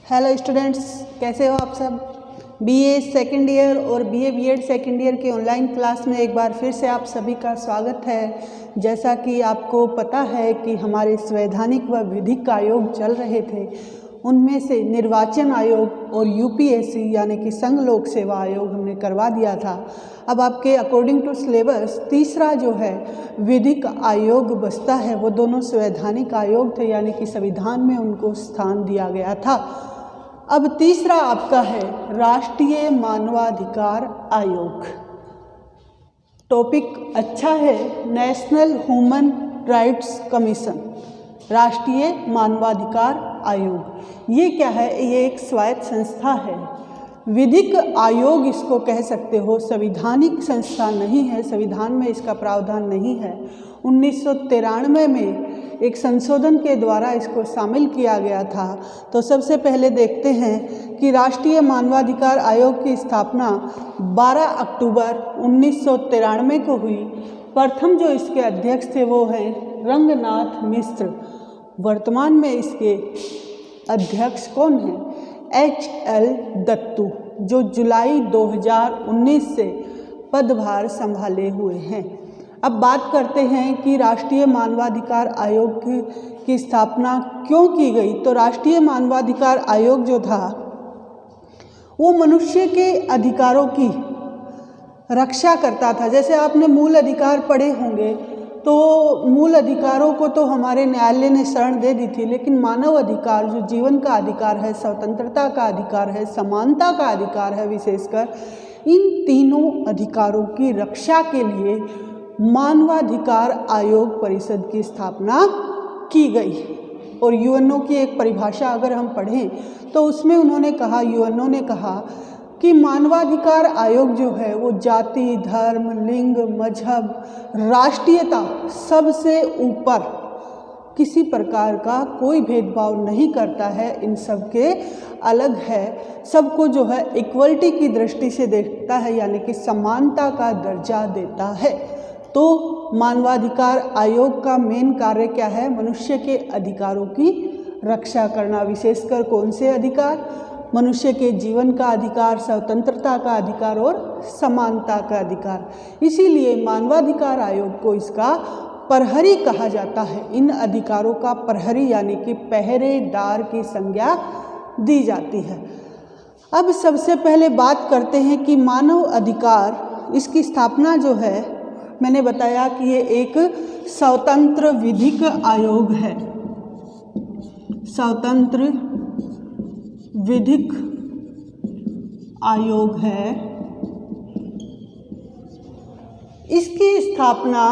Hello students, कैसे हो आप सब। बीए सेकेंड ईयर और बीए बीएड सेकेंड ईयर के ऑनलाइन क्लास में एक बार फिर से आप सभी का स्वागत है। जैसा कि आपको पता है कि हमारे संवैधानिक व विधिक आयोग चल रहे थे, उनमें से निर्वाचन आयोग और यूपीएससी यानी कि संघ लोक सेवा आयोग हमने करवा दिया था। अब आपके अकॉर्डिंग टू सिलेबस तीसरा जो है विधिक आयोग बचता है, वो दोनों संवैधानिक आयोग थे यानी कि संविधान में उनको स्थान दिया गया था। अब तीसरा आपका है राष्ट्रीय मानवाधिकार आयोग। टॉपिक अच्छा है, नेशनल ह्यूमन राइट्स कमीशन, राष्ट्रीय मानवाधिकार आयोग। ये क्या है? ये एक स्वायत्त संस्था है। विधिक आयोग इसको कह सकते हो, संविधानिक संस्था नहीं है, संविधान में इसका प्रावधान नहीं है। 1993 में एक संशोधन के द्वारा इसको शामिल किया गया था। तो सबसे पहले देखते हैं कि राष्ट्रीय मानवाधिकार आयोग की स्थापना 12 अक्टूबर 1993 को हुई। प्रथम जो इसके अध्यक्ष थे वो हैं रंगनाथ मिश्र। वर्तमान में इसके अध्यक्ष कौन हैं? HL दत्तू, जो जुलाई 2019 से पदभार संभाले हुए हैं। अब बात करते हैं कि राष्ट्रीय मानवाधिकार आयोग की स्थापना क्यों की गई। तो राष्ट्रीय मानवाधिकार आयोग जो था वो मनुष्य के अधिकारों की रक्षा करता था। जैसे आपने मूल अधिकार पढ़े होंगे, तो मूल अधिकारों को तो हमारे न्यायालय ने शरण दे दी थी, लेकिन मानव अधिकार जो जीवन का अधिकार है, स्वतंत्रता का अधिकार है, समानता का अधिकार है, विशेषकर इन तीनों अधिकारों की रक्षा के लिए मानवाधिकार आयोग परिषद की स्थापना की गई। और यूएनओ की एक परिभाषा अगर हम पढ़ें तो उसमें उन्होंने कहा, यूएनओ ने कहा कि मानवाधिकार आयोग जो है वो जाति, धर्म, लिंग, मजहब, राष्ट्रीयता सबसे ऊपर किसी प्रकार का कोई भेदभाव नहीं करता है, इन सब के अलग है, सबको जो है इक्वलिटी की दृष्टि से देखता है, यानी कि समानता का दर्जा देता है। तो मानवाधिकार आयोग का मेन कार्य क्या है? मनुष्य के अधिकारों की रक्षा करना। विशेषकर कौन से अधिकार? मनुष्य के जीवन का अधिकार, स्वतंत्रता का अधिकार और समानता का अधिकार। इसीलिए मानवाधिकार आयोग को इसका प्रहरी कहा जाता है। इन अधिकारों का प्रहरी यानी कि पहरेदार की संज्ञा दी जाती है। अब सबसे पहले बात करते हैं कि मानव अधिकार, इसकी स्थापना जो है, मैंने बताया कि ये एक स्वतंत्र विधिक आयोग है, स्वतंत्र विधिक आयोग है। इसकी स्थापना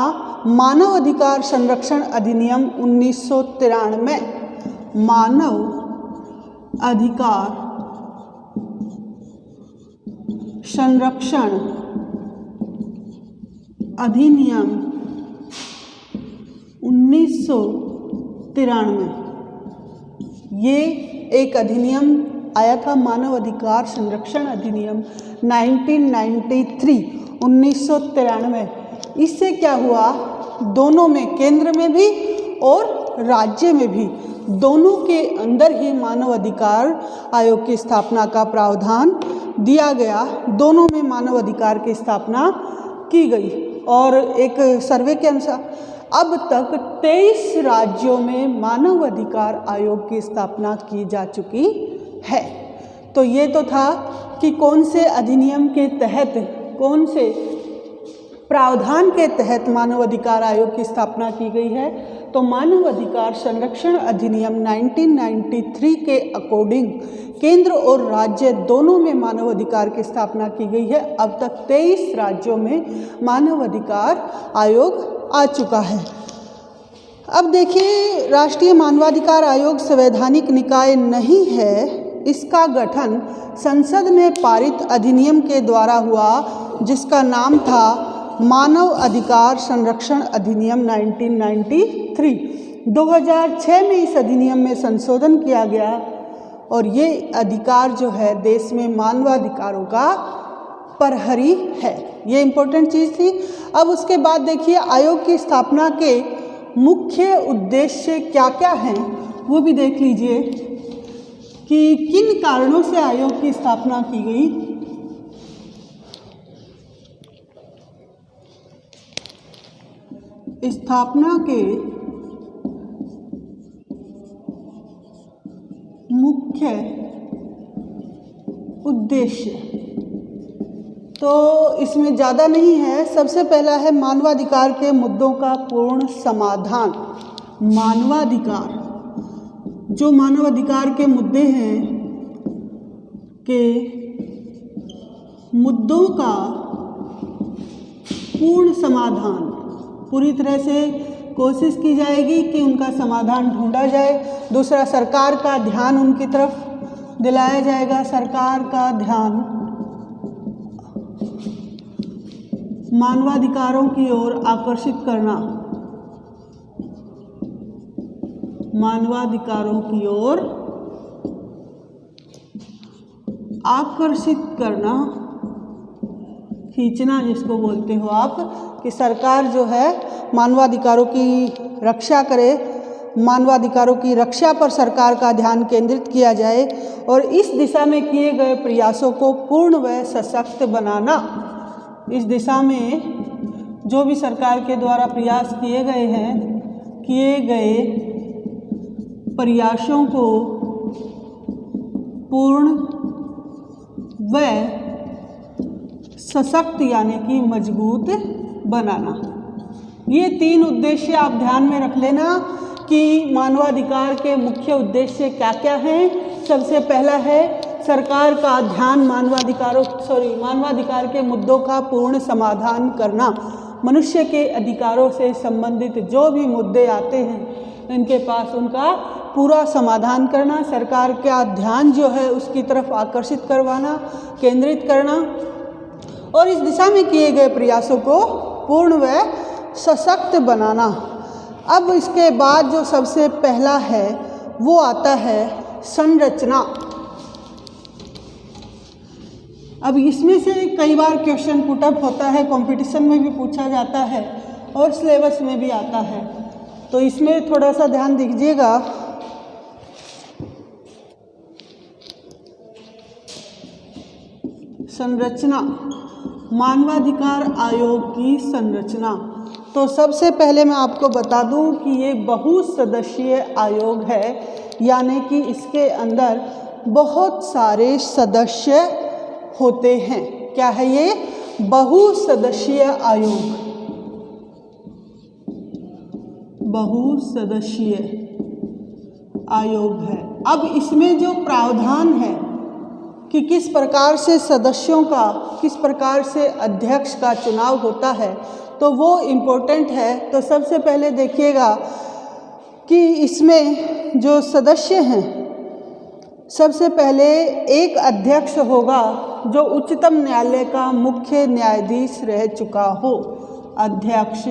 मानव अधिकार संरक्षण अधिनियम 1993, मानव अधिकार संरक्षण अधिनियम 1993, ये एक अधिनियम आया था, मानव अधिकार संरक्षण अधिनियम 1993। इससे क्या हुआ? दोनों में, केंद्र में भी और राज्य में भी, दोनों के अंदर ही मानव अधिकार आयोग की स्थापना का प्रावधान दिया गया। दोनों में मानव अधिकार की स्थापना की गई। और एक सर्वे के अनुसार अब तक 23 राज्यों में मानव अधिकार आयोग की स्थापना की जा चुकी है। तो ये तो था कि कौन से अधिनियम के तहत, कौन से प्रावधान के तहत मानव अधिकार आयोग की स्थापना की गई है। तो मानव अधिकार संरक्षण अधिनियम 1993 के अकॉर्डिंग केंद्र और राज्य दोनों में मानव अधिकार की स्थापना की गई है। अब तक 23 राज्यों में मानव अधिकार आयोग आ चुका है। अब देखिए, राष्ट्रीय मानवाधिकार आयोग संवैधानिक निकाय नहीं है। इसका गठन संसद में पारित अधिनियम के द्वारा हुआ, जिसका नाम था मानव अधिकार संरक्षण अधिनियम 1993। 2006 में इस अधिनियम में संशोधन किया गया और ये अधिकार जो है देश में मानवाधिकारों का प्रहरी है। ये इम्पोर्टेंट चीज़ थी। अब उसके बाद देखिए, आयोग की स्थापना के मुख्य उद्देश्य क्या क्या हैं वो भी देख लीजिए। कि किन कारणों से आयोग की स्थापना की गई। स्थापना के मुख्य उद्देश्य, तो इसमें ज़्यादा नहीं है। सबसे पहला है मानवाधिकार के मुद्दों का पूर्ण समाधान। मानवाधिकार, जो मानवाधिकार के मुद्दे हैं के मुद्दों का पूर्ण समाधान, पूरी तरह से कोशिश की जाएगी कि उनका समाधान ढूंढा जाए। दूसरा, सरकार का ध्यान उनकी तरफ दिलाया जाएगा। सरकार का ध्यान मानवाधिकारों की ओर आकर्षित करना, मानवाधिकारों की ओर आकर्षित करना, खींचना जिसको बोलते हो आप, कि सरकार जो है मानवाधिकारों की रक्षा करे, मानवाधिकारों की रक्षा पर सरकार का ध्यान केंद्रित किया जाए और इस दिशा में किए गए प्रयासों को पूर्ण व सशक्त बनाना। इस दिशा में जो भी सरकार के द्वारा प्रयास किए गए हैं, किए गए प्रयासों को पूर्ण व सशक्त यानी कि मजबूत बनाना। ये 3 उद्देश्य आप ध्यान में रख लेना कि मानवाधिकार के मुख्य उद्देश्य क्या क्या हैं। सबसे पहला है सरकार का ध्यान मानवाधिकार के मुद्दों का पूर्ण समाधान करना। मनुष्य के अधिकारों से संबंधित जो भी मुद्दे आते हैं इनके पास उनका पूरा समाधान करना, सरकार का ध्यान जो है उसकी तरफ आकर्षित करवाना, केंद्रित करना और इस दिशा में किए गए प्रयासों को पूर्ण व सशक्त बनाना। अब इसके बाद जो सबसे पहला है वो आता है संरचना। अब इसमें से कई बार क्वेश्चन पुटअप होता है, कंपटीशन में भी पूछा जाता है और सिलेबस में भी आता है, तो इसमें थोड़ा सा ध्यान दीजिएगा। संरचना, मानवाधिकार आयोग की संरचना। तो सबसे पहले मैं आपको बता दूं कि ये बहुसदस्यीय आयोग है, यानी कि इसके अंदर बहुत सारे सदस्य होते हैं। क्या है ये? बहुसदस्यीय आयोग, बहुसदस्यीय आयोग है। अब इसमें जो प्रावधान है कि किस प्रकार से सदस्यों का, किस प्रकार से अध्यक्ष का चुनाव होता है, तो वो इम्पोर्टेंट है। तो सबसे पहले देखिएगा कि इसमें जो सदस्य हैं, सबसे पहले एक अध्यक्ष होगा जो उच्चतम न्यायालय का मुख्य न्यायाधीश रह चुका हो। अध्यक्ष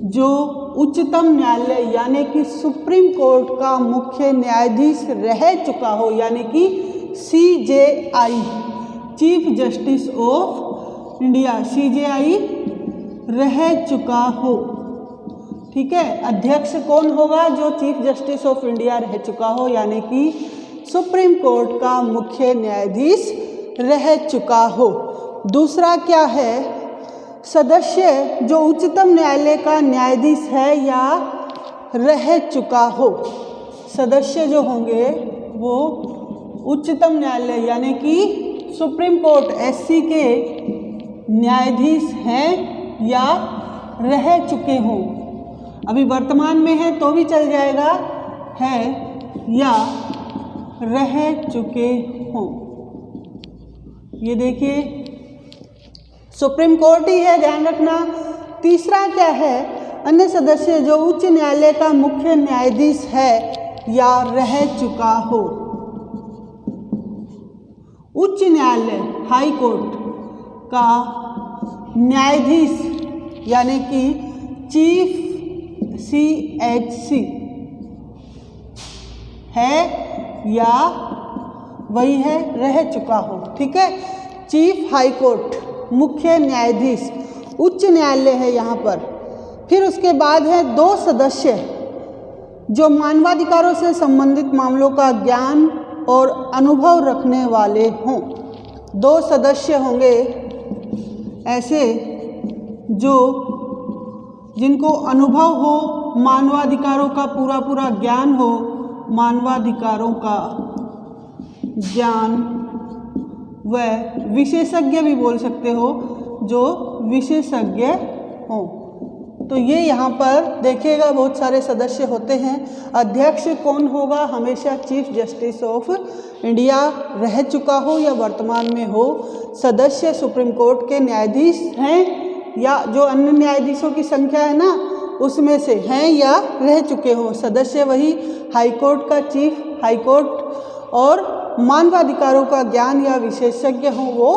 जो उच्चतम न्यायालय यानी कि सुप्रीम कोर्ट का मुख्य न्यायाधीश रह चुका हो, यानी कि CJI, chief justice of India, CJI रह चुका हो। ठीक है, अध्यक्ष कौन होगा? जो चीफ जस्टिस ऑफ इंडिया रह चुका हो, यानी कि सुप्रीम कोर्ट का मुख्य न्यायाधीश रह चुका हो। दूसरा क्या है? सदस्य जो उच्चतम न्यायालय का न्यायाधीश है या रह चुका हो। सदस्य जो होंगे वो उच्चतम न्यायालय यानी कि सुप्रीम कोर्ट SC के न्यायाधीश हैं या रह चुके हों। अभी वर्तमान में है तो भी चल जाएगा, है या रह चुके हों। ये देखिए सुप्रीम कोर्ट ही है, ध्यान रखना। तीसरा क्या है? अन्य सदस्य जो उच्च न्यायालय का मुख्य न्यायाधीश है या रह चुका हो। उच्च न्यायालय हाई कोर्ट का न्यायाधीश यानी कि चीफ CHC है या वही है, रह चुका हो। ठीक है, चीफ हाई कोर्ट मुख्य न्यायाधीश उच्च न्यायालय है यहाँ पर। फिर उसके बाद है 2 सदस्य जो मानवाधिकारों से संबंधित मामलों का ज्ञान और अनुभव रखने वाले हों। 2 सदस्य होंगे ऐसे जो जिनको अनुभव हो, मानवाधिकारों का पूरा ज्ञान हो, मानवाधिकारों का ज्ञान व विशेषज्ञ भी बोल सकते हो, जो विशेषज्ञ हो। तो ये यहाँ पर देखिएगा बहुत सारे सदस्य होते हैं। अध्यक्ष कौन होगा? हमेशा चीफ जस्टिस ऑफ इंडिया रह चुका हो या वर्तमान में हो। सदस्य सुप्रीम कोर्ट के न्यायाधीश हैं या जो अन्य न्यायाधीशों की संख्या है ना उसमें से हैं या रह चुके हो। सदस्य वही हाई कोर्ट का चीफ, हाई कोर्ट, और मानवाधिकारों का ज्ञान या विशेषज्ञ हो वो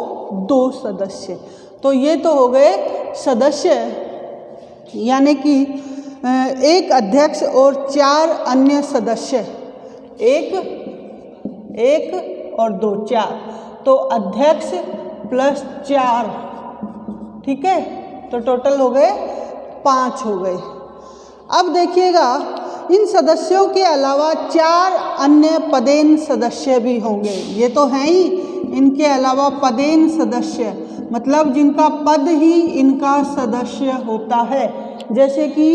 2 सदस्य। तो ये तो हो गए सदस्य, यानी कि 1 अध्यक्ष और 4 अन्य सदस्य, 1 और 2 4, तो अध्यक्ष प्लस 4, ठीक है, तो टोटल हो गए 5 हो गए। अब देखिएगा इन सदस्यों के अलावा 4 अन्य पदेन सदस्य भी होंगे। ये तो हैं ही, इनके अलावा पदेन सदस्य मतलब जिनका पद ही इनका सदस्य होता है। जैसे कि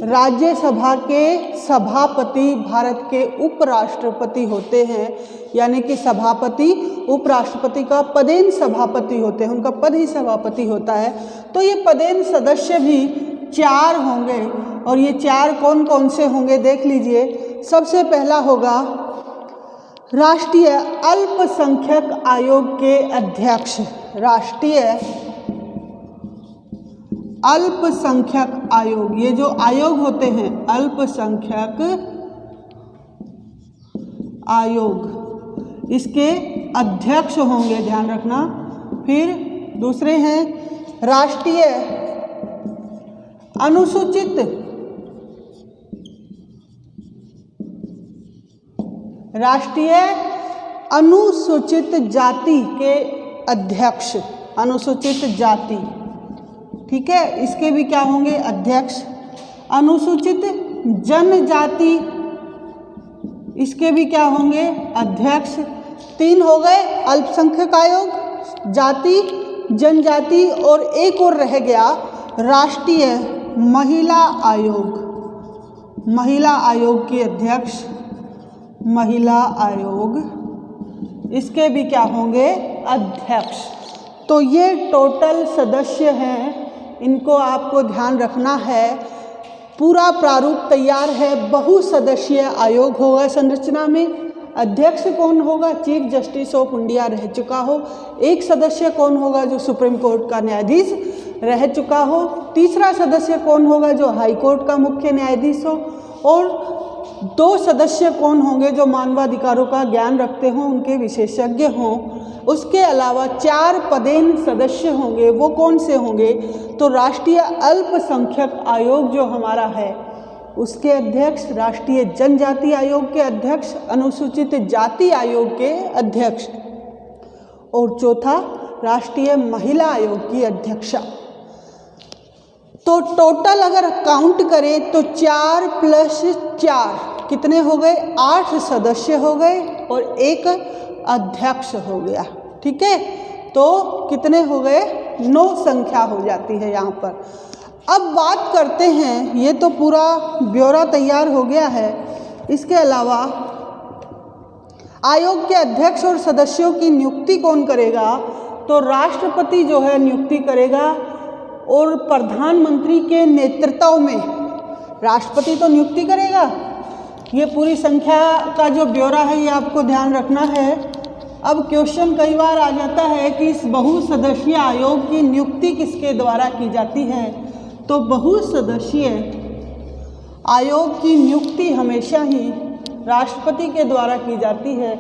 राज्यसभा के सभापति भारत के उपराष्ट्रपति होते हैं, यानी कि सभापति उपराष्ट्रपति का पदेन सभापति होते हैं, उनका पद ही सभापति होता है। तो ये पदेन सदस्य भी 4 होंगे। और ये 4 कौन कौन से होंगे देख लीजिए। सबसे पहला होगा राष्ट्रीय अल्पसंख्यक आयोग के अध्यक्ष। राष्ट्रीय अल्पसंख्यक आयोग, ये जो आयोग होते हैं अल्पसंख्यक आयोग, इसके अध्यक्ष होंगे, ध्यान रखना। फिर दूसरे हैं राष्ट्रीय अनुसूचित जाति के अध्यक्ष, अनुसूचित जाति, ठीक है, इसके भी क्या होंगे अध्यक्ष। अनुसूचित जनजाति, इसके भी क्या होंगे अध्यक्ष। 3 हो गए अल्पसंख्यक आयोग, जाति, जनजाति, और एक और रह गया राष्ट्रीय महिला आयोग। महिला आयोग के अध्यक्ष, महिला आयोग, इसके भी क्या होंगे अध्यक्ष। तो ये टोटल सदस्य हैं, इनको आपको ध्यान रखना है। पूरा प्रारूप तैयार है। बहुसदस्यीय आयोग होगा संरचना में। अध्यक्ष कौन होगा? चीफ जस्टिस ऑफ इंडिया रह चुका हो। 1 सदस्य कौन होगा? जो सुप्रीम कोर्ट का न्यायाधीश रह चुका हो। तीसरा सदस्य कौन होगा? जो हाई कोर्ट का मुख्य न्यायाधीश हो। और 2 सदस्य कौन होंगे? जो मानवाधिकारों का ज्ञान रखते हों, उनके विशेषज्ञ हों। उसके अलावा 4 पदेन सदस्य होंगे। वो कौन से होंगे? तो राष्ट्रीय अल्पसंख्यक आयोग जो हमारा है उसके अध्यक्ष, राष्ट्रीय जनजाति आयोग के अध्यक्ष, अनुसूचित जाति आयोग के अध्यक्ष, और चौथा राष्ट्रीय महिला आयोग की अध्यक्षा। तो टोटल अगर काउंट करें तो 4 + 4 कितने हो गए? 8 सदस्य हो गए और 1 अध्यक्ष हो गया, ठीक है। तो कितने हो गए? 9 संख्या हो जाती है यहाँ पर। अब बात करते हैं, ये तो पूरा ब्यौरा तैयार हो गया है। इसके अलावा आयोग के अध्यक्ष और सदस्यों की नियुक्ति कौन करेगा? तो राष्ट्रपति जो है नियुक्ति करेगा, और प्रधानमंत्री के नेतृत्व में राष्ट्रपति तो नियुक्ति करेगा। ये पूरी संख्या का जो ब्यौरा है ये आपको ध्यान रखना है। अब क्वेश्चन कई बार आ जाता है कि इस बहुसदस्यीय आयोग की नियुक्ति किसके द्वारा की जाती है? तो बहुसदस्यीय आयोग की नियुक्ति हमेशा ही राष्ट्रपति के द्वारा की जाती है,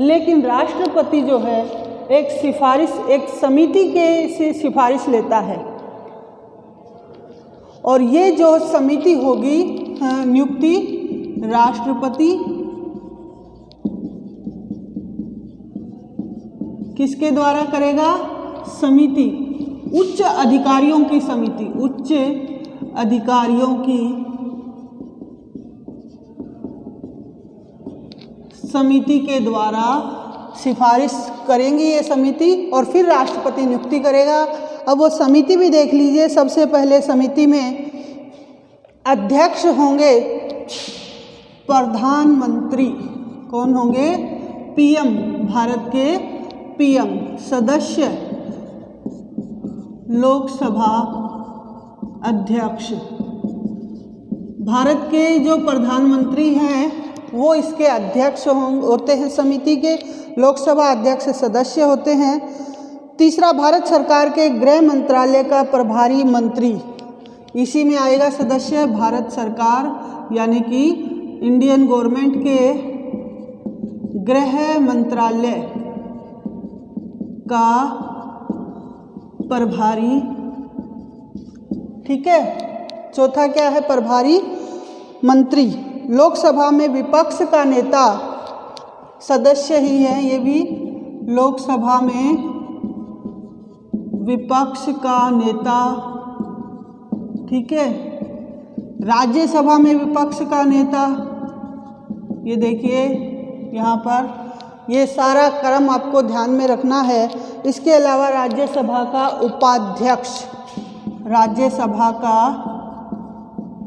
लेकिन राष्ट्रपति जो है एक समिति से सिफारिश लेता है, और ये जो समिति होगी नियुक्ति राष्ट्रपति किसके द्वारा करेगा? समिति, उच्च अधिकारियों की समिति, उच्च अधिकारियों की समिति के द्वारा सिफारिश करेंगी ये समिति और फिर राष्ट्रपति नियुक्ति करेगा। अब वो समिति भी देख लीजिए। सबसे पहले समिति में अध्यक्ष होंगे प्रधानमंत्री। कौन होंगे? पीएम, भारत के पीएम। सदस्य लोकसभा अध्यक्ष। भारत के जो प्रधानमंत्री हैं वो इसके अध्यक्ष होते हैं समिति के। लोकसभा अध्यक्ष सदस्य होते हैं। तीसरा, भारत सरकार के गृह मंत्रालय का प्रभारी मंत्री, इसी में आएगा सदस्य। भारत सरकार यानी कि इंडियन गवर्नमेंट के गृह मंत्रालय का प्रभारी। ठीक है। चौथा क्या है? प्रभारी मंत्री। लोकसभा में विपक्ष का नेता सदस्य ही है, ये भी लोकसभा में विपक्ष का नेता। ठीक है। राज्यसभा में विपक्ष का नेता, ये देखिए यहाँ पर ये सारा क्रम आपको ध्यान में रखना है। इसके अलावा राज्यसभा का उपाध्यक्ष, राज्यसभा का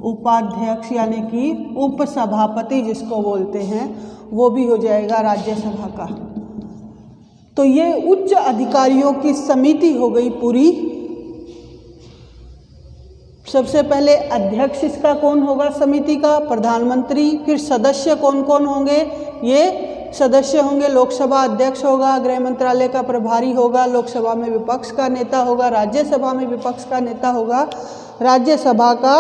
उपाध्यक्ष यानी कि उपसभापति जिसको बोलते हैं, वो भी हो जाएगा राज्यसभा का। तो ये उच्च अधिकारियों की समिति हो गई पूरी। सबसे पहले अध्यक्ष इसका कौन होगा? समिति का प्रधानमंत्री। फिर सदस्य कौन कौन होंगे? ये सदस्य होंगे, लोकसभा अध्यक्ष होगा, गृह मंत्रालय का प्रभारी होगा, लोकसभा में विपक्ष का नेता होगा, राज्यसभा में विपक्ष का नेता होगा, राज्यसभा का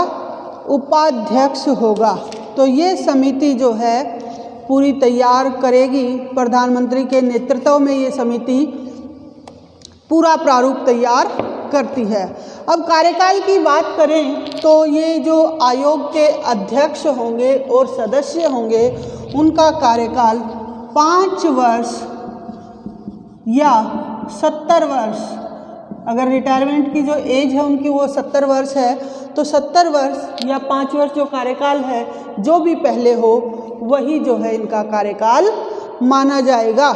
उपाध्यक्ष होगा। तो ये समिति जो है पूरी तैयार करेगी। प्रधानमंत्री के नेतृत्व में ये समिति पूरा प्रारूप तैयार करती है। अब कार्यकाल की बात करें तो ये जो आयोग के अध्यक्ष होंगे और सदस्य होंगे उनका कार्यकाल 5 वर्ष या 70 वर्ष, अगर रिटायरमेंट की जो एज है उनकी वो 70 वर्ष है तो 70 वर्ष या 5 वर्ष जो कार्यकाल है, जो भी पहले हो वही जो है इनका कार्यकाल माना जाएगा।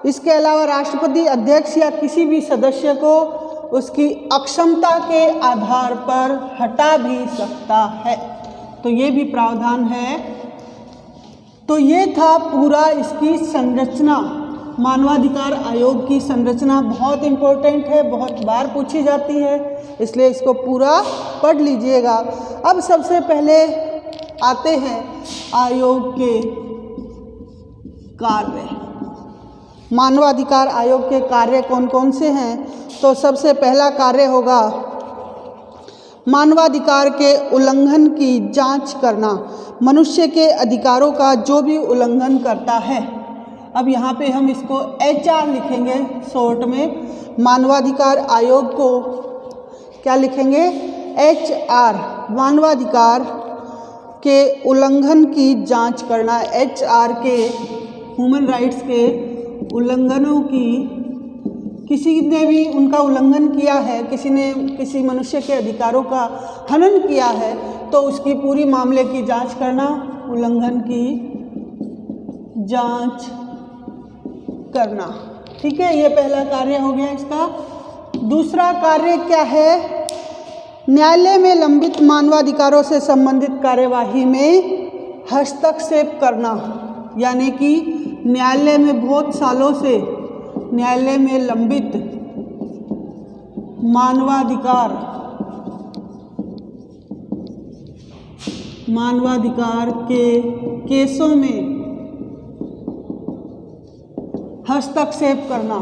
इसके अलावा राष्ट्रपति अध्यक्ष या किसी भी सदस्य को उसकी अक्षमता के आधार पर हटा भी सकता है, तो ये भी प्रावधान है। तो ये था पूरा इसकी संरचना। मानवाधिकार आयोग की संरचना बहुत इम्पोर्टेंट है, बहुत बार पूछी जाती है, इसलिए इसको पूरा पढ़ लीजिएगा। अब सबसे पहले आते हैं आयोग के कार्य। मानवाधिकार आयोग के कार्य कौन कौन से हैं? तो सबसे पहला कार्य होगा मानवाधिकार के उल्लंघन की जांच करना। मनुष्य के अधिकारों का जो भी उल्लंघन करता है, अब यहाँ पे हम इसको HR लिखेंगे शॉर्ट में। मानवाधिकार आयोग को क्या लिखेंगे? HR, मानवाधिकार के उल्लंघन की जांच करना। HR के ह्यूमन राइट्स के उल्लंघनों की, किसी ने भी उनका उल्लंघन किया है, किसी ने किसी मनुष्य के अधिकारों का हनन किया है तो उसकी पूरी मामले की जांच करना, उल्लंघन की जांच करना। ठीक है, ये पहला कार्य हो गया इसका। दूसरा कार्य क्या है? न्यायालय में लंबित मानवाधिकारों से संबंधित कार्यवाही में हस्तक्षेप करना, यानी कि न्यायालय में बहुत सालों से न्यायालय में लंबित मानवाधिकार के केसों में हस्तक्षेप करना।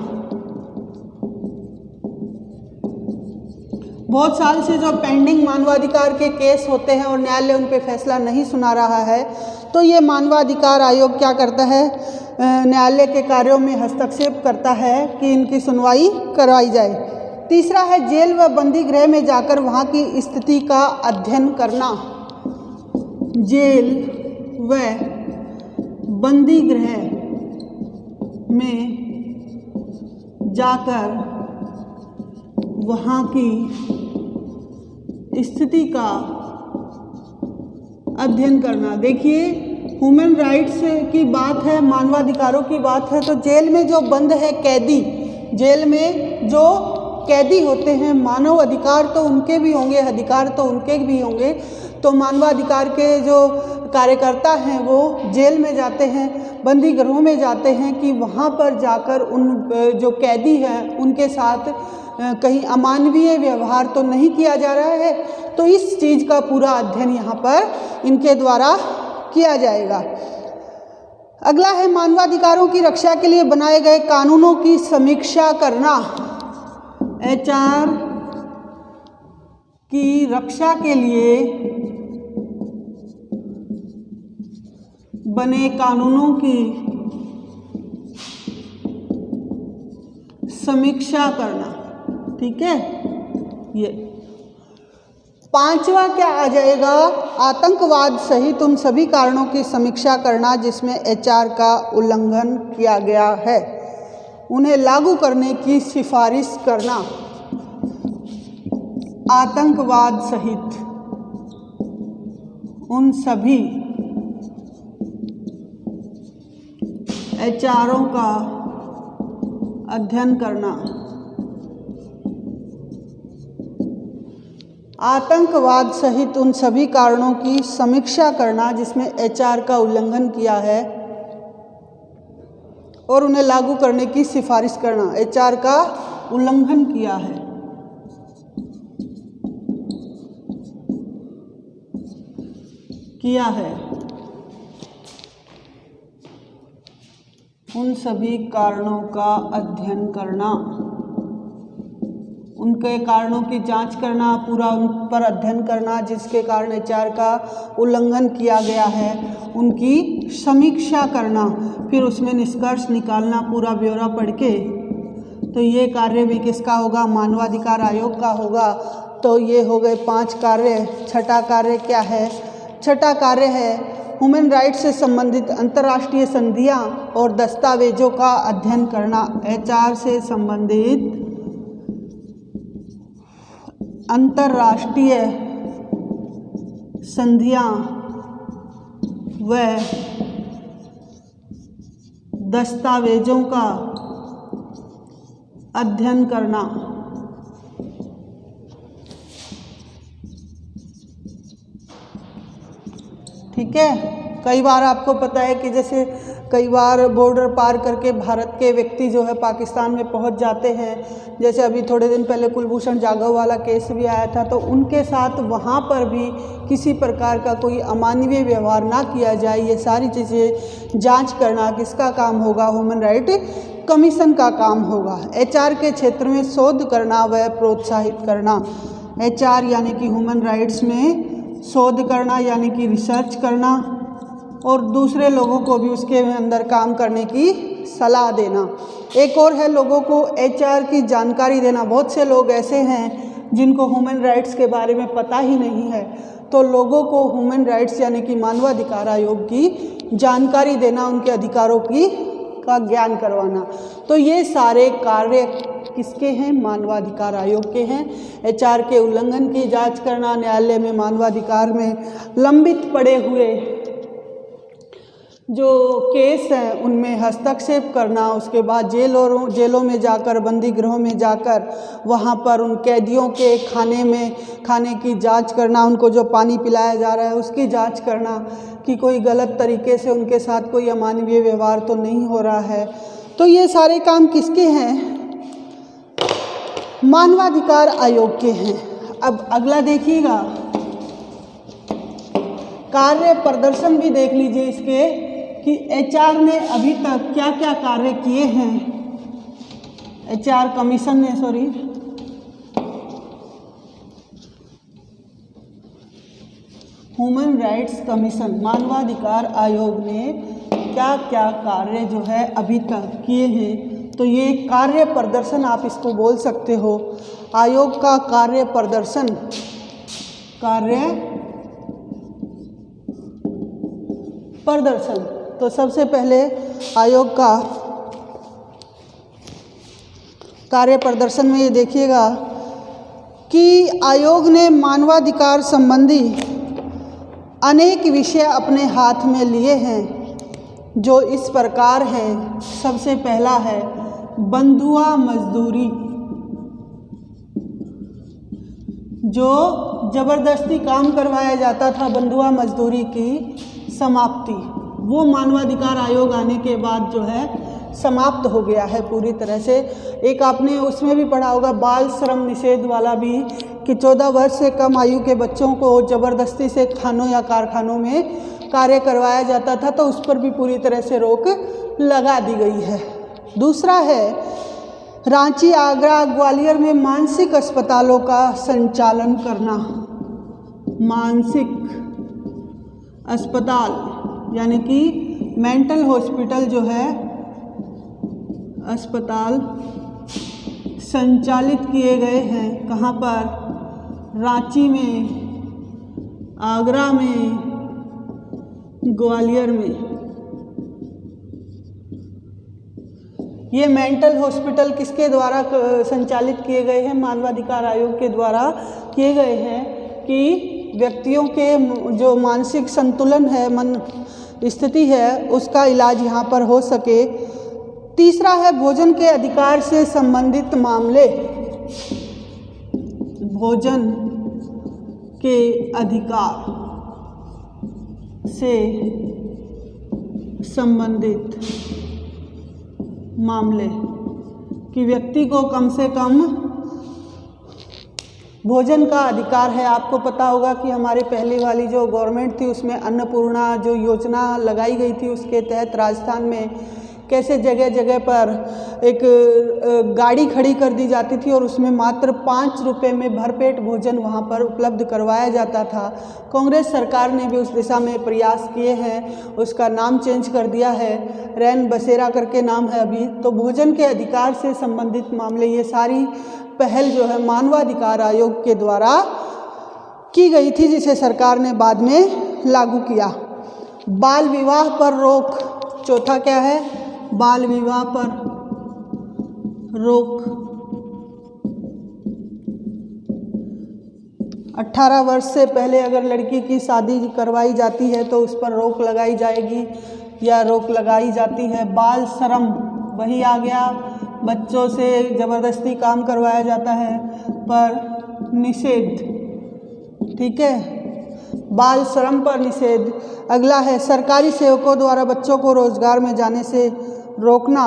बहुत साल से जो पेंडिंग मानवाधिकार के केस होते हैं और न्यायालय उन पे फैसला नहीं सुना रहा है, तो ये मानवाधिकार आयोग क्या करता है? न्यायालय के कार्यों में हस्तक्षेप करता है कि इनकी सुनवाई करवाई जाए। तीसरा है जेल व बंदी गृह में जाकर वहाँ की स्थिति का अध्ययन करना। जेल व बंदी गृह में जाकर वहाँ की स्थिति का अध्ययन करना। देखिए ह्यूमन राइट्स की बात है, मानवाधिकारों की बात है, तो जेल में जो बंद है कैदी, जेल में जो कैदी होते हैं, मानव अधिकार तो उनके भी होंगे, अधिकार तो उनके भी होंगे। तो मानवाधिकार के जो कार्यकर्ता हैं वो जेल में जाते हैं, बंदी गृहों में जाते हैं कि वहाँ पर जाकर उन जो कैदी हैं उनके साथ कहीं अमानवीय व्यवहार तो नहीं किया जा रहा है। तो इस चीज़ का पूरा अध्ययन यहाँ पर इनके द्वारा किया जाएगा। अगला है मानवाधिकारों की रक्षा के लिए बनाए गए कानूनों की समीक्षा करना। HR की रक्षा के लिए बने कानूनों की समीक्षा करना। ठीक है, ये पांचवा क्या आ जाएगा, आतंकवाद सहित उन सभी कारणों की समीक्षा करना जिसमें HR का उल्लंघन किया गया है, उन्हें लागू करने की सिफारिश करना। आतंकवाद सहित उन सभी HRों का अध्ययन करना। आतंकवाद सहित उन सभी कारणों की समीक्षा करना जिसमें HR का उल्लंघन किया है और उन्हें लागू करने की सिफारिश करना। HR का उल्लंघन किया है उन सभी कारणों का अध्ययन करना, उनके कारणों की जांच करना, पूरा उन पर अध्ययन करना जिसके कारण HR का उल्लंघन किया गया है, उनकी समीक्षा करना, फिर उसमें निष्कर्ष निकालना पूरा ब्यौरा पढ़ के। तो ये कार्य भी किसका होगा, मानवाधिकार आयोग का होगा। तो ये हो गए 5 कार्य। छठा कार्य क्या है, छठा कार्य है ह्यूमन राइट्स से संबंधित अंतर्राष्ट्रीय संधियां और दस्तावेजों का अध्ययन करना। HR से संबंधित अंतर्राष्ट्रीय संधियां व दस्तावेजों का अध्ययन करना। ठीक है, कई बार आपको पता है कि जैसे कई बार बॉर्डर पार करके भारत के व्यक्ति जो है पाकिस्तान में पहुंच जाते हैं। जैसे अभी थोड़े दिन पहले कुलभूषण जाधव वाला केस भी आया था, तो उनके साथ वहां पर भी किसी प्रकार का कोई अमानवीय व्यवहार ना किया जाए, ये सारी चीज़ें जांच करना किसका काम होगा, ह्यूमन राइट कमीशन का काम होगा। HR के क्षेत्र में शोध करना व प्रोत्साहित करना। HR यानी कि ह्यूमन राइट्स में शोध करना यानी कि रिसर्च करना और दूसरे लोगों को भी उसके अंदर काम करने की सलाह देना। एक और है लोगों को HR की जानकारी देना। बहुत से लोग ऐसे हैं जिनको ह्यूमन राइट्स के बारे में पता ही नहीं है, तो लोगों को ह्यूमन राइट्स यानी कि मानवाधिकार आयोग की जानकारी देना, उनके अधिकारों का ज्ञान करवाना। तो ये सारे कार्य किसके हैं, मानवाधिकार आयोग के हैं। HR के उल्लंघन की जांच करना, न्यायालय में मानवाधिकार में लंबित पड़े हुए जो केस हैं उनमें हस्तक्षेप करना, उसके बाद जेलों में जाकर, बंदी गृहों में जाकर वहाँ पर उन कैदियों के खाने की जांच करना, उनको जो पानी पिलाया जा रहा है उसकी जांच करना कि कोई गलत तरीके से उनके साथ कोई अमानवीय व्यवहार तो नहीं हो रहा है। तो ये सारे काम किसके हैं, मानवाधिकार आयोग के हैं। अब अगला देखिएगा, कार्य प्रदर्शन भी देख लीजिए इसके कि HR ने अभी तक क्या क्या कार्य किए हैं, HR कमीशन ने ह्यूमन राइट्स कमीशन, मानवाधिकार आयोग ने क्या क्या कार्य जो है अभी तक किए हैं। तो ये कार्य प्रदर्शन आप इसको बोल सकते हो, आयोग का कार्य प्रदर्शन, तो सबसे पहले आयोग का कार्य प्रदर्शन में ये देखिएगा कि आयोग ने मानवाधिकार संबंधी अनेक विषय अपने हाथ में लिए हैं जो इस प्रकार हैं। सबसे पहला है बंधुआ मजदूरी, जो जबरदस्ती काम करवाया जाता था, बंधुआ मजदूरी की समाप्ति, वो मानवाधिकार आयोग आने के बाद जो है समाप्त हो गया है पूरी तरह से। एक आपने उसमें भी पढ़ा होगा बाल श्रम निषेध वाला भी, कि 14 वर्ष से कम आयु के बच्चों को ज़बरदस्ती से खानों या कारखानों में कार्य करवाया जाता था, तो उस पर भी पूरी तरह से रोक लगा दी गई है। दूसरा है रांची, आगरा, ग्वालियर में मानसिक अस्पतालों का संचालन करना। मानसिक अस्पताल यानी कि मेंटल हॉस्पिटल जो है अस्पताल संचालित किए गए हैं। कहाँ पर? रांची में, आगरा में, ग्वालियर में। ये मेंटल हॉस्पिटल किसके द्वारा संचालित किए गए हैं? मानवाधिकार आयोग के द्वारा किए गए हैं, कि व्यक्तियों के जो मानसिक संतुलन है, मन स्थिति है, उसका इलाज यहाँ पर हो सके। तीसरा है भोजन के अधिकार से संबंधित मामले। भोजन के अधिकार से संबंधित मामले, कि व्यक्ति को कम से कम भोजन का अधिकार है। आपको पता होगा कि हमारी पहली वाली जो गवर्नमेंट थी उसमें अन्नपूर्णा जो योजना लगाई गई थी, उसके तहत राजस्थान में कैसे जगह जगह पर एक गाड़ी खड़ी कर दी जाती थी और उसमें मात्र 5 रुपये में भरपेट भोजन वहाँ पर उपलब्ध करवाया जाता था। कांग्रेस सरकार ने भी उस दिशा में प्रयास किए हैं, उसका नाम चेंज कर दिया है, रैन बसेरा करके नाम है अभी। तो भोजन के अधिकार से संबंधित मामले, ये सारी पहल जो है मानवाधिकार आयोग के द्वारा की गई थी, जिसे सरकार ने बाद में लागू किया। बाल विवाह पर रोक, चौथा क्या है? बाल विवाह पर रोक। 18 वर्ष से पहले अगर लड़की की शादी करवाई जाती है तो उस पर रोक लगाई जाएगी या रोक लगाई जाती है। बाल श्रम वही आ गया, बच्चों से ज़बरदस्ती काम करवाया जाता है पर निषेध, ठीक है, बाल श्रम पर निषेध। अगला है सरकारी सेवकों द्वारा बच्चों को रोजगार में जाने से रोकना।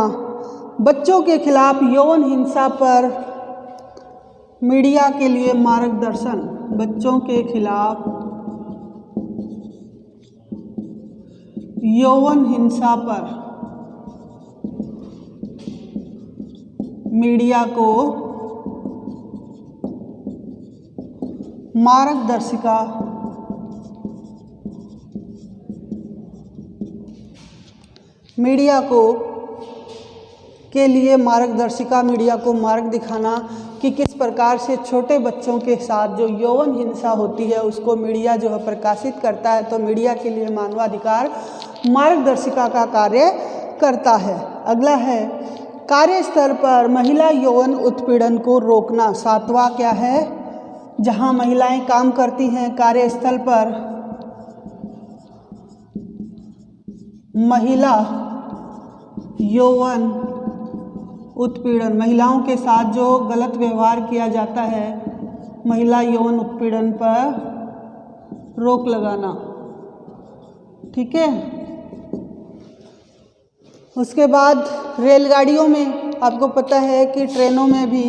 बच्चों के खिलाफ यौन हिंसा पर मीडिया के लिए मार्गदर्शन। बच्चों के खिलाफ यौन हिंसा पर मीडिया को मार्गदर्शिका मीडिया को मार्ग दिखाना कि किस प्रकार से छोटे बच्चों के साथ जो यौन हिंसा होती है उसको मीडिया जो है प्रकाशित करता है। तो मीडिया के लिए मानवाधिकार मार्गदर्शिका का कार्य करता है। अगला है कार्यस्थल पर महिला यौन उत्पीड़न को रोकना। 7वां क्या है? जहां महिलाएं काम करती हैं कार्यस्थल पर महिला यौन उत्पीड़न, महिलाओं के साथ जो गलत व्यवहार किया जाता है, महिला यौन उत्पीड़न पर रोक लगाना, ठीक है। उसके बाद रेलगाड़ियों में आपको पता है कि ट्रेनों में भी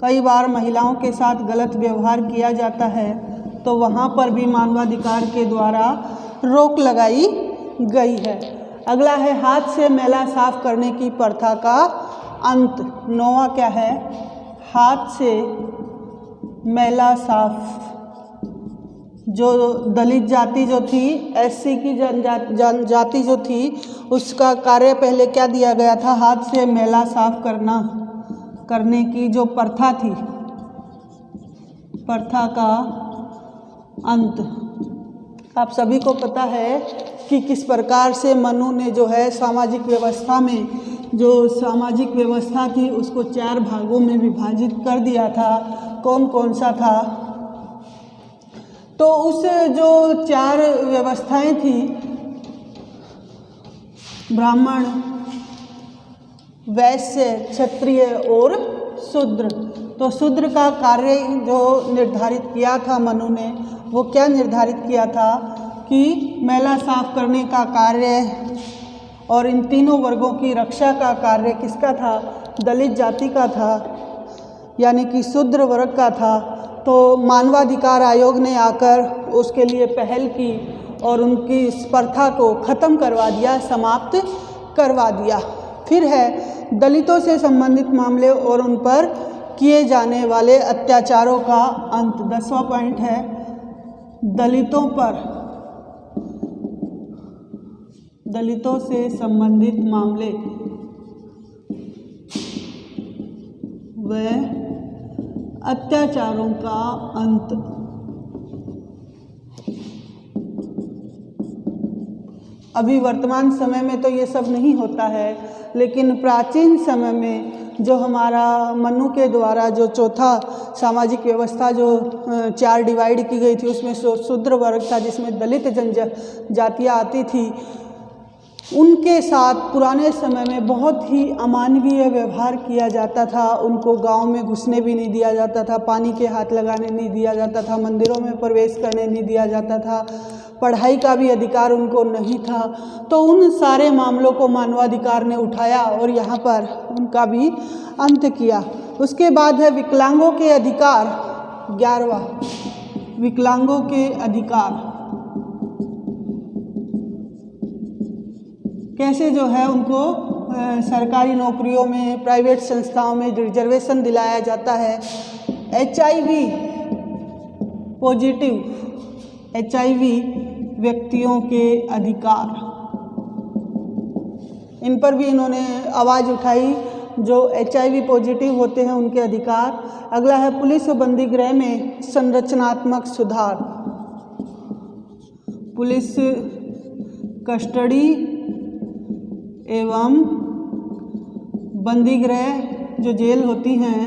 कई बार महिलाओं के साथ गलत व्यवहार किया जाता है, तो वहाँ पर भी मानवाधिकार के द्वारा रोक लगाई गई है। अगला है हाथ से मैला साफ करने की प्रथा का अंत। 9वां क्या है? हाथ से मैला साफ। जो दलित जाति जो थी, एससी की जनजाति जो थी, उसका कार्य पहले क्या दिया गया था? हाथ से मैला साफ करने की जो प्रथा थी, प्रथा का अंत। आप सभी को पता है कि किस प्रकार से मनु ने जो है सामाजिक व्यवस्था में जो सामाजिक व्यवस्था थी उसको 4 भागों में विभाजित कर दिया था। कौन कौन सा था? तो उस जो 4 व्यवस्थाएं थी, ब्राह्मण, वैश्य, क्षत्रिय और शूद्र, तो शूद्र का कार्य जो निर्धारित किया था मनु ने, वो क्या निर्धारित किया था कि मैला साफ करने का कार्य और इन तीनों वर्गों की रक्षा का कार्य किसका था? दलित जाति का था, यानी कि शूद्र वर्ग का था। तो मानवाधिकार आयोग ने आकर उसके लिए पहल की और उनकी इस प्रथा को ख़त्म करवा दिया, समाप्त करवा दिया। फिर है दलितों से संबंधित मामले और उन पर किए जाने वाले अत्याचारों का अंत। 10वां पॉइंट है दलितों से संबंधित मामले व अत्याचारों का अंत। अभी वर्तमान समय में तो ये सब नहीं होता है, लेकिन प्राचीन समय में जो हमारा मनु के द्वारा जो चौथा सामाजिक व्यवस्था जो 4 डिवाइड की गई थी, उसमें शूद्र वर्ग था जिसमें दलित जनजातियाँ आती थी, उनके साथ पुराने समय में बहुत ही अमानवीय व्यवहार किया जाता था। उनको गांव में घुसने भी नहीं दिया जाता था, पानी के हाथ लगाने नहीं दिया जाता था, मंदिरों में प्रवेश करने नहीं दिया जाता था, पढ़ाई का भी अधिकार उनको नहीं था। तो उन सारे मामलों को मानवाधिकार ने उठाया और यहाँ पर उनका भी अंत किया। उसके बाद है विकलांगों के अधिकार। 11वां, विकलांगों के अधिकार। कैसे जो है उनको सरकारी नौकरियों में, प्राइवेट संस्थाओं में रिजर्वेशन दिलाया जाता है। HIV पॉजिटिव, HIV व्यक्तियों के अधिकार, इन पर भी इन्होंने आवाज़ उठाई, जो HIV पॉजिटिव होते हैं उनके अधिकार। अगला है पुलिस व बंदी गृह में संरचनात्मक सुधार। पुलिस कस्टडी एवं बंदी गृह जो जेल होती हैं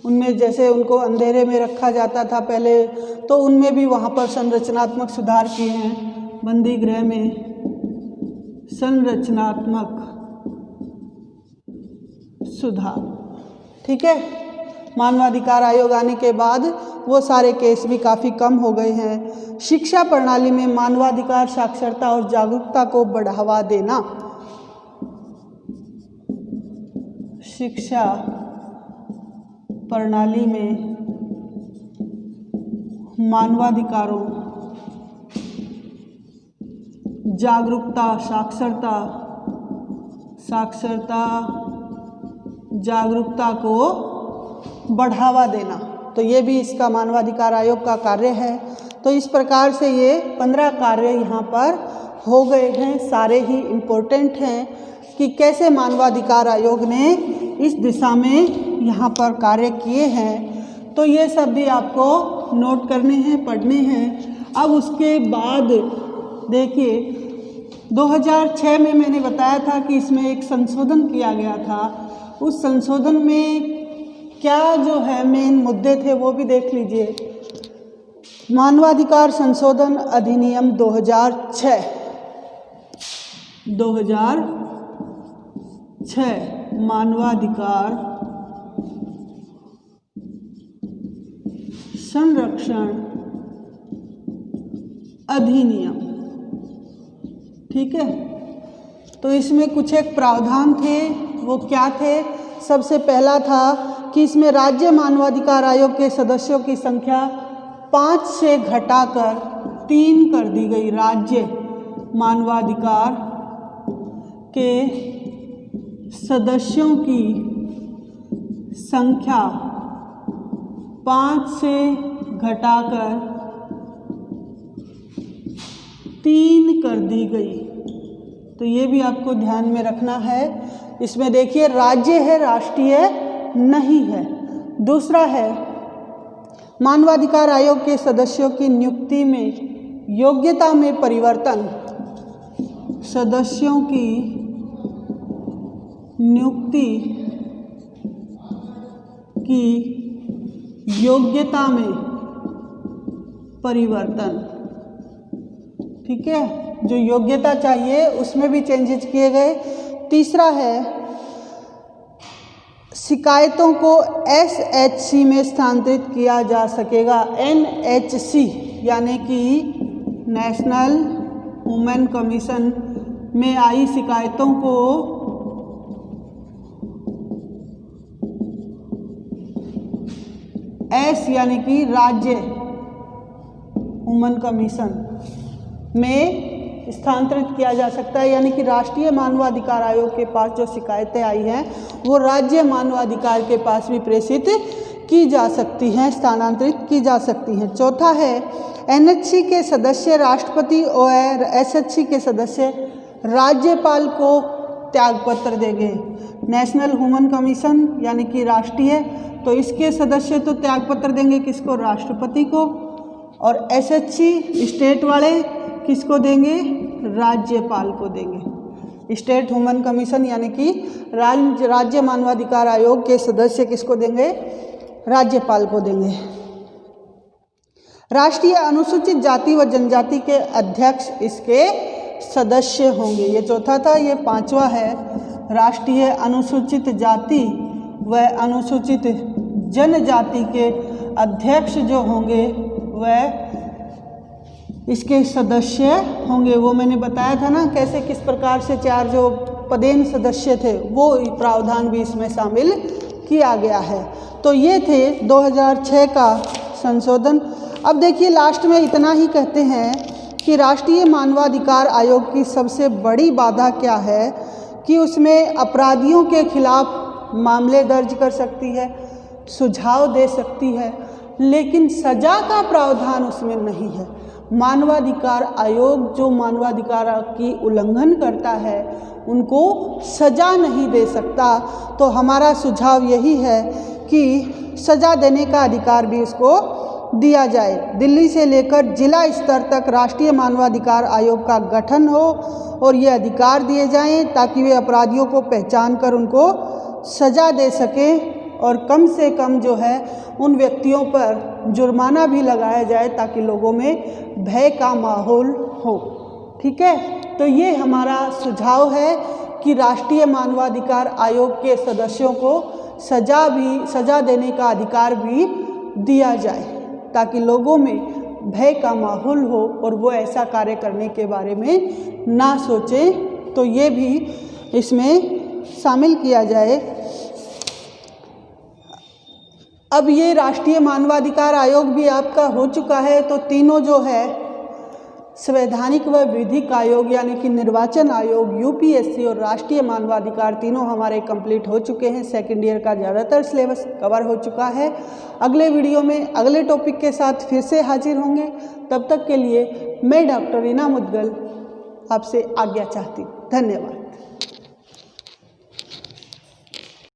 उनमें जैसे उनको अंधेरे में रखा जाता था पहले, तो उनमें भी वहाँ पर संरचनात्मक सुधार किए हैं। बंदी गृह में संरचनात्मक सुधार, ठीक है। मानवाधिकार आयोग आने के बाद वो सारे केस भी काफ़ी कम हो गए हैं। शिक्षा प्रणाली में मानवाधिकार, साक्षरता और जागरूकता को बढ़ावा देना। शिक्षा प्रणाली में मानवाधिकारों, जागरूकता, साक्षरता, जागरूकता को बढ़ावा देना, तो ये भी इसका मानवाधिकार आयोग का कार्य है। तो इस प्रकार से ये 15 कार्य यहाँ पर हो गए हैं, सारे ही इम्पोर्टेंट हैं कि कैसे मानवाधिकार आयोग ने इस दिशा में यहाँ पर कार्य किए हैं। तो ये सब भी आपको नोट करने हैं, पढ़ने हैं। अब उसके बाद देखिए 2006 में मैंने बताया था कि इसमें एक संशोधन किया गया था। उस संशोधन में क्या जो है मेन मुद्दे थे वो भी देख लीजिए। मानवाधिकार संशोधन अधिनियम 2006 मानवाधिकार संरक्षण अधिनियम, ठीक है। तो इसमें कुछ एक प्रावधान थे, वो क्या थे? सबसे पहला था कि इसमें राज्य मानवाधिकार आयोग के सदस्यों की संख्या 5 से घटाकर 3 कर दी गई। राज्य मानवाधिकार के सदस्यों की संख्या 5 से घटाकर 3 कर दी गई। तो ये भी आपको ध्यान में रखना है। इसमें देखिए राज्य है, राष्ट्रीय नहीं है। दूसरा है मानवाधिकार आयोग के सदस्यों की नियुक्ति में योग्यता में परिवर्तन। सदस्यों की नियुक्ति की योग्यता में परिवर्तन। ठीक है, जो योग्यता चाहिए उसमें भी चेंजेस किए गए। तीसरा है शिकायतों को SHC में स्थानांतरित किया जा सकेगा। NHC यानी कि नेशनल ह्यूमन कमीशन में आई शिकायतों को S यानी कि राज्य ह्यूमन कमीशन में स्थानांतरित किया जा सकता है, यानी कि राष्ट्रीय मानवाधिकार आयोग के पास जो शिकायतें आई हैं वो राज्य मानवाधिकार के पास भी प्रेषित की जा सकती हैं, स्थानांतरित की जा सकती हैं। चौथा है NHC के सदस्य राष्ट्रपति और SHC के सदस्य राज्यपाल को त्यागपत्र देंगे। नेशनल ह्यूमन कमीशन यानी कि राष्ट्रीय, तो इसके सदस्य तो त्यागपत्र देंगे किसको? राष्ट्रपति को। और SHC स्टेट वाले किसको देंगे? राज्यपाल को देंगे। स्टेट ह्यूमन कमीशन यानी कि राज्य मानवाधिकार आयोग के सदस्य किसको देंगे? राज्यपाल को देंगे। राष्ट्रीय अनुसूचित जाति व जनजाति के अध्यक्ष इसके सदस्य होंगे। ये चौथा था, ये पांचवा है राष्ट्रीय अनुसूचित जाति व अनुसूचित जनजाति के अध्यक्ष जो होंगे वह इसके सदस्य होंगे। वो मैंने बताया था ना कैसे किस प्रकार से चार जो पदेन सदस्य थे वो प्रावधान भी इसमें शामिल किया गया है। तो ये थे 2006 का संशोधन। अब देखिए लास्ट में इतना ही कहते हैं कि राष्ट्रीय मानवाधिकार आयोग की सबसे बड़ी बाधा क्या है कि उसमें अपराधियों के खिलाफ मामले दर्ज कर सकती है, सुझाव दे सकती है, लेकिन सजा का प्रावधान उसमें नहीं है। मानवाधिकार आयोग जो मानवाधिकार की उल्लंघन करता है उनको सजा नहीं दे सकता। तो हमारा सुझाव यही है कि सजा देने का अधिकार भी उसको दिया जाए। दिल्ली से लेकर जिला स्तर तक राष्ट्रीय मानवाधिकार आयोग का गठन हो और ये अधिकार दिए जाएं ताकि वे अपराधियों को पहचान कर उनको सजा दे सकें और कम से कम जो है उन व्यक्तियों पर जुर्माना भी लगाया जाए ताकि लोगों में भय का माहौल हो। ठीक है, तो ये हमारा सुझाव है कि राष्ट्रीय मानवाधिकार आयोग के सदस्यों को सजा देने का अधिकार भी दिया जाए ताकि लोगों में भय का माहौल हो और वो ऐसा कार्य करने के बारे में ना सोचें। तो ये भी इसमें शामिल किया जाए। अब ये राष्ट्रीय मानवाधिकार आयोग भी आपका हो चुका है, तो तीनों जो है संवैधानिक व विधिक आयोग यानी कि निर्वाचन आयोग, UPSC और राष्ट्रीय मानवाधिकार तीनों हमारे कंप्लीट हो चुके हैं। सेकेंड ईयर का ज़्यादातर सिलेबस कवर हो चुका है। अगले वीडियो में अगले टॉपिक के साथ फिर से हाजिर होंगे। तब तक के लिए मैं डॉक्टर रीना मुदगल आपसे आज्ञा चाहती हूँ। धन्यवाद।